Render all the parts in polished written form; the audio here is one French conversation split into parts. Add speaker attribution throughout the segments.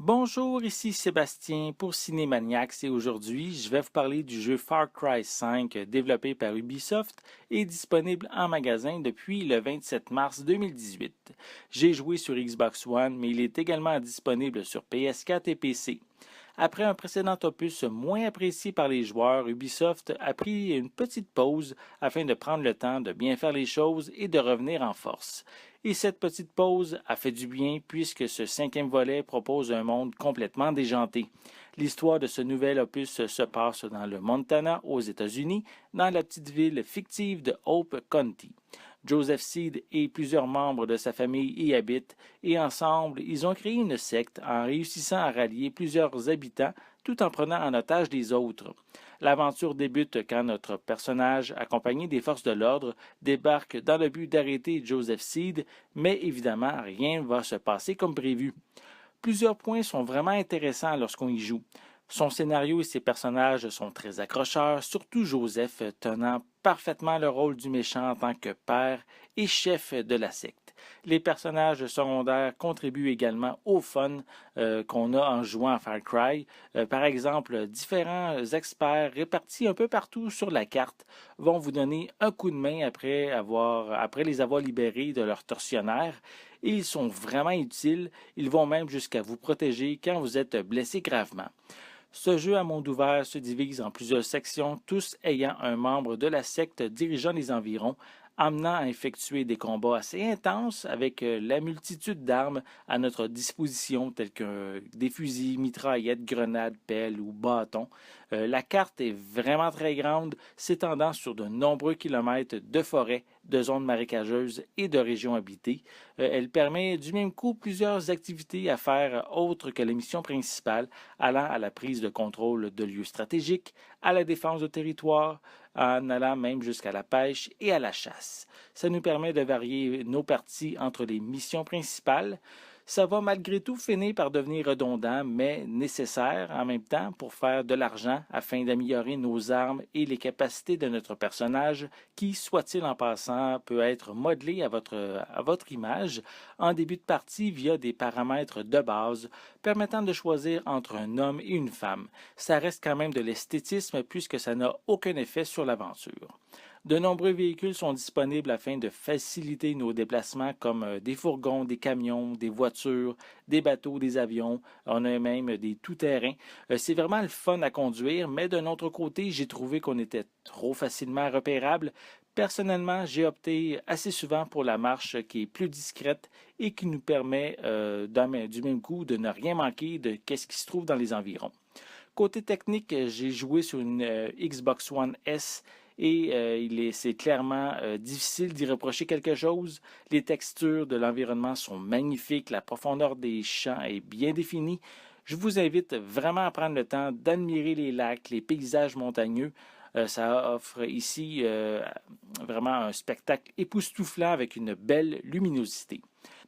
Speaker 1: Bonjour, ici Sébastien pour Cinémaniacs et aujourd'hui, je vais vous parler du jeu Far Cry 5 développé par Ubisoft et disponible en magasin depuis le 27 mars 2018. J'ai joué sur Xbox One, mais il est également disponible sur PS4 et PC. Après un précédent opus moins apprécié par les joueurs, Ubisoft a pris une petite pause afin de prendre le temps de bien faire les choses et de revenir en force. Et cette petite pause a fait du bien puisque ce cinquième volet propose un monde complètement déjanté. L'histoire de ce nouvel opus se passe dans le Montana, aux États-Unis, dans la petite ville fictive de Hope County. Joseph Seed et plusieurs membres de sa famille y habitent et ensemble, ils ont créé une secte en réussissant à rallier plusieurs habitants tout en prenant en otage les autres. L'aventure débute quand notre personnage, accompagné des forces de l'ordre, débarque dans le but d'arrêter Joseph Seed, mais évidemment, rien ne va se passer comme prévu. Plusieurs points sont vraiment intéressants lorsqu'on y joue. Son scénario et ses personnages sont très accrocheurs, surtout Joseph tenant parfaitement le rôle du méchant en tant que père et chef de la secte. Les personnages secondaires contribuent également au fun qu'on a en jouant à Far Cry. Par exemple, différents experts répartis un peu partout sur la carte vont vous donner un coup de main après les avoir libérés de leurs tortionnaires. Et ils sont vraiment utiles. Ils vont même jusqu'à vous protéger quand vous êtes blessé gravement. Ce jeu à monde ouvert se divise en plusieurs sections, tous ayant un membre de la secte dirigeant les environs, amenant à effectuer des combats assez intenses avec la multitude d'armes à notre disposition, telles que des fusils, mitraillettes, grenades, pelles ou bâtons. La carte est vraiment très grande, s'étendant sur de nombreux kilomètres de forêts, de zones marécageuses et de régions habitées. Elle permet du même coup plusieurs activités à faire autres que la mission principale, allant à la prise de contrôle de lieux stratégiques, à la défense de territoire, en allant même jusqu'à la pêche et à la chasse. Ça nous permet de varier nos parties entre les missions principales. Ça va malgré tout finir par devenir redondant, mais nécessaire en même temps pour faire de l'argent afin d'améliorer nos armes et les capacités de notre personnage, qui, soit-il en passant, peut être modelé à votre image en début de partie via des paramètres de base permettant de choisir entre un homme et une femme. Ça reste quand même de l'esthétisme puisque ça n'a aucun effet sur l'aventure. De nombreux véhicules sont disponibles afin de faciliter nos déplacements comme des fourgons, des camions, des voitures, des bateaux, des avions. On a même des tout-terrains. C'est vraiment le fun à conduire, mais d'un autre côté, j'ai trouvé qu'on était trop facilement repérable. Personnellement, j'ai opté assez souvent pour la marche qui est plus discrète et qui nous permet du même coup de ne rien manquer de ce qui se trouve dans les environs. Côté technique, j'ai joué sur une Xbox One S et c'est clairement difficile d'y reprocher quelque chose. Les textures de l'environnement sont magnifiques, la profondeur des champs est bien définie. Je vous invite vraiment à prendre le temps d'admirer les lacs, les paysages montagneux. Ça offre ici vraiment un spectacle époustouflant avec une belle luminosité.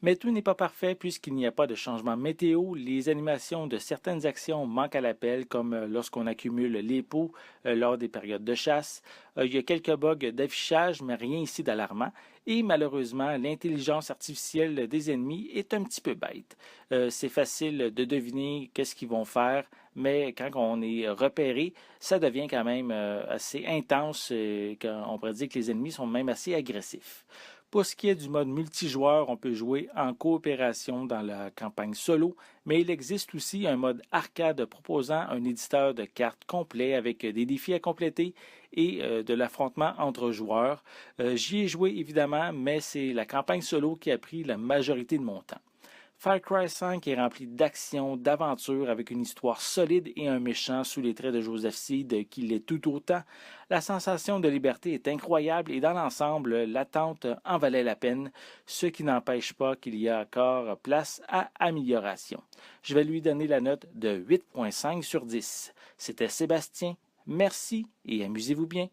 Speaker 1: Mais tout n'est pas parfait puisqu'il n'y a pas de changement météo. Les animations de certaines actions manquent à l'appel, comme lorsqu'on accumule les pots lors des périodes de chasse. Il y a quelques bugs d'affichage, mais rien ici d'alarmant. Et malheureusement, l'intelligence artificielle des ennemis est un petit peu bête. C'est facile de deviner qu'est-ce qu'ils vont faire, mais quand on est repéré, ça devient quand même assez intense. On pourrait dire que les ennemis sont même assez agressifs. Pour ce qui est du mode multijoueur, on peut jouer en coopération dans la campagne solo, mais il existe aussi un mode arcade proposant un éditeur de cartes complet avec des défis à compléter et de l'affrontement entre joueurs. J'y ai joué évidemment, mais c'est la campagne solo qui a pris la majorité de mon temps. Far Cry 5 est rempli d'action, d'aventure, avec une histoire solide et un méchant sous les traits de Joseph Seed qui l'est tout autant. La sensation de liberté est incroyable et dans l'ensemble, l'attente en valait la peine, ce qui n'empêche pas qu'il y a encore place à amélioration. Je vais lui donner la note de 8,5 sur 10. C'était Sébastien. Merci et amusez-vous bien.